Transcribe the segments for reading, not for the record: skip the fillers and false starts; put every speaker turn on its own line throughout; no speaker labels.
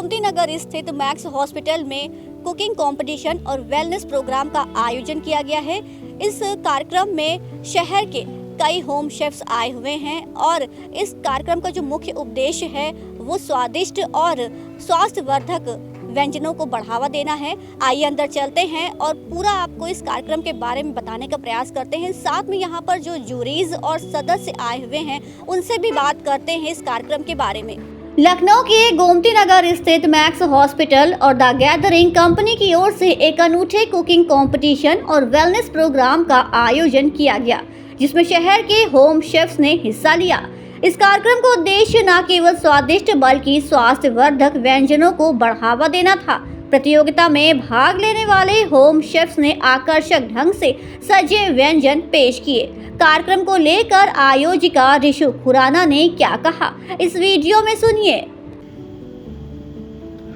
गोमती नगर स्थित max hospital में cooking competition और वेलनेस प्रोग्राम का आयोजन किया गया है। इस कार्यक्रम में शहर के कई होम शेफ्स आए हुए हैं और इस कार्यक्रम का जो मुख्य उद्देश्य है वो स्वादिष्ट और स्वास्थ्यवर्धक व्यंजनों को बढ़ावा देना है। आइए अंदर चलते हैं और पूरा आपको इस कार्यक्रम के बारे में बताने का प्रयास करते हैं। साथ में यहाँ पर जो जूरीज और सदस्य आए हुए हैं उनसे भी बात करते हैं इस कार्यक्रम के बारे में। लखनऊ के गोमती नगर स्थित मैक्स हॉस्पिटल और द गैदरिंग कंपनी की ओर से एक अनूठे कुकिंग कंपटीशन और वेलनेस प्रोग्राम का आयोजन किया गया, जिसमें शहर के होम शेफ्स ने हिस्सा लिया। इस कार्यक्रम का उद्देश्य न केवल स्वादिष्ट बल्कि स्वास्थ्यवर्धक व्यंजनों को बढ़ावा देना था। प्रतियोगिता में भाग लेने वाले होम शेफ्स ने आकर्षक ढंग से सजे व्यंजन पेश किए। कार्यक्रम को लेकर आयोजिका रिशु खुराना ने क्या कहा, इस वीडियो में सुनिए।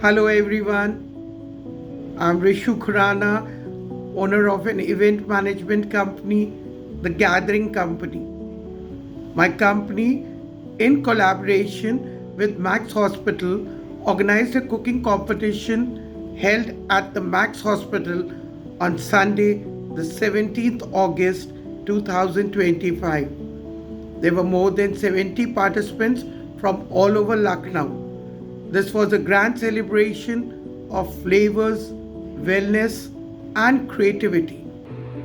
Hello everyone, I'm Rishu Khurana, owner of an event management company, The Gathering Company. My company, in collaboration with Max Hospital, organized a cooking competition held at the Max Hospital on Sunday, the 17th August 2025. There were more than 70 participants from all over Lucknow. This was a grand celebration of flavors, wellness and creativity.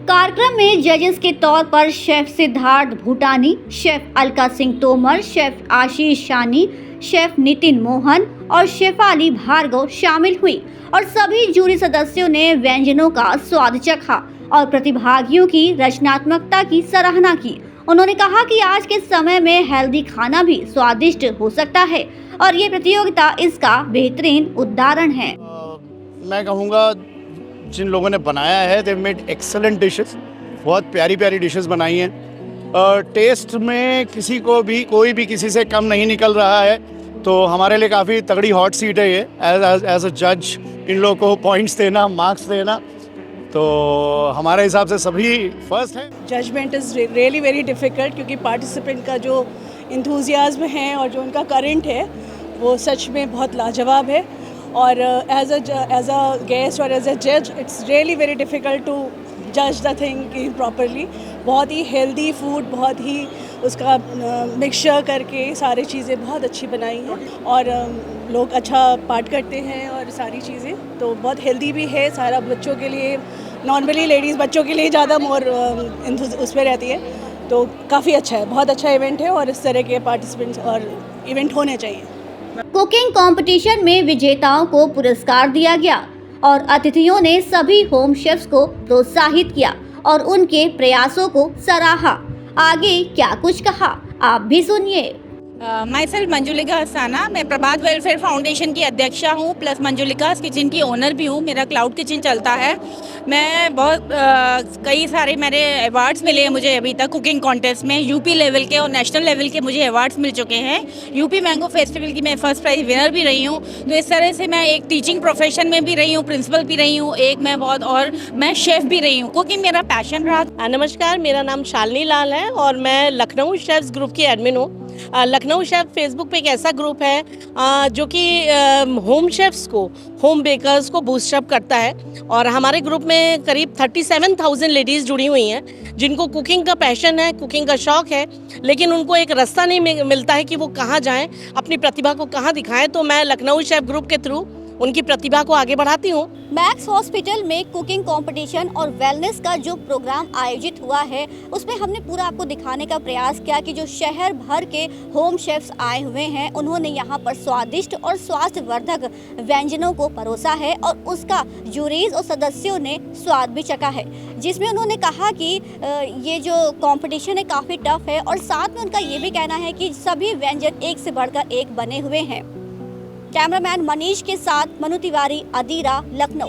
कार्यक्रम में जजेस के तौर पर chef Siddharth Bhutani, chef Alka Singh Tomar, chef Ashish Shani, chef Nitin Mohan और शेफाली भार्गव शामिल हुई और सभी जूरी सदस्यों ने व्यंजनों का स्वाद चखा और प्रतिभागियों की रचनात्मकता की सराहना की। उन्होंने कहा कि आज के समय में हेल्दी खाना भी स्वादिष्ट हो सकता है और ये प्रतियोगिता इसका बेहतरीन उदाहरण है।
मैं कहूँगा जिन लोगों ने बनाया है दे मेड एक्सेलेंट डिशेस, बहुत प्यारी प्यारी डिशेस बनाई हैं। टेस्ट में किसी को भी कोई भी किसी से कम नहीं निकल रहा है, तो हमारे लिए काफ़ी तगड़ी हॉट सीट है ये। एज अ जज इन लोगों को पॉइंट्स देना, मार्क्स देना, तो हमारे हिसाब से सभी फर्स्ट है।
Judgement is really very difficult, क्योंकि पार्टिसिपेंट का जो इंथुजियाज्म है और जो उनका करंट है वो सच में बहुत लाजवाब है। और एज अ गेस्ट और एज अ जज it's really very difficult to जज द थिंग प्रॉपरली। बहुत ही हेल्दी फूड, बहुत ही उसका मिक्सचर करके सारी चीज़ें बहुत अच्छी बनाई हैं और लोग अच्छा पार्ट करते हैं और सारी चीज़ें तो बहुत हेल्दी भी है। सारा बच्चों के लिए, नॉर्मली लेडीज़ बच्चों के लिए ज़्यादा मोर उस पर रहती है, तो काफ़ी अच्छा है, बहुत अच्छा इवेंट है और इस तरह के पार्टिसिपेंट्स और इवेंट होने चाहिए।
कुकिंग कंपटीशन में विजेताओं को पुरस्कार दिया गया और अतिथियों ने सभी होम शेफ्स को प्रोत्साहित किया और उनके प्रयासों को सराहा। आगे क्या कुछ कहा आप भी सुनिए।
माई सेल्फ मंजुलिका हसाना, मैं प्रभात वेलफेयर फाउंडेशन की अध्यक्षा हूँ, प्लस मंजुलिकास किचन की ओनर भी हूँ। मेरा क्लाउड किचन चलता है। मैं बहुत कई सारे मेरे अवार्ड्स मिले हैं मुझे अभी तक कुकिंग कॉन्टेस्ट में। यूपी लेवल के और नेशनल लेवल के मुझे अवार्ड्स मिल चुके हैं। यूपी मैंगो फेस्टिवल की मैं फर्स्ट प्राइज विनर भी रही हूँ। तो इस तरह से मैं एक टीचिंग प्रोफेशन में भी रही हूँ, प्रिंसिपल भी रही हूँ, मैं शेफ़ भी रही हूँ। कुकिंग मेरा पैशन रहा।
नमस्कार, मेरा नाम शालिनी लाल है और मैं लखनऊ शेफ्स ग्रुप की एडमिन हूँ। लखनऊ शेफ फेसबुक पे एक ऐसा ग्रुप है जो कि होम शेफ्स को, होम बेकर्स को बूस्टअप करता है और हमारे ग्रुप में करीब 37,000 लेडीज़ जुड़ी हुई हैं जिनको कुकिंग का पैशन है, कुकिंग का शौक़ है, लेकिन उनको एक रास्ता नहीं मिलता है कि वो कहाँ जाएं, अपनी प्रतिभा को कहाँ दिखाएं। तो मैं लखनऊ शेफ ग्रुप के थ्रू उनकी प्रतिभा को आगे बढ़ाती हूँ।
मैक्स हॉस्पिटल में कुकिंग कंपटीशन और वेलनेस का जो प्रोग्राम आयोजित हुआ है उसमें हमने पूरा आपको दिखाने का प्रयास किया कि जो शहर भर के होम शेफ्स आए हुए हैं उन्होंने यहाँ पर स्वादिष्ट और स्वास्थ्यवर्धक व्यंजनों को परोसा है और उसका जूरीज और सदस्यों ने स्वाद भी चखा है, जिसमें उन्होंने कहा कि ये जो कंपटीशन है काफ़ी टफ है और साथ में उनका ये भी कहना है कि सभी व्यंजन एक से बढ़कर एक बने हुए हैं। कैमरामैन मनीष के साथ मनु तिवारी, अदीरा, लखनऊ।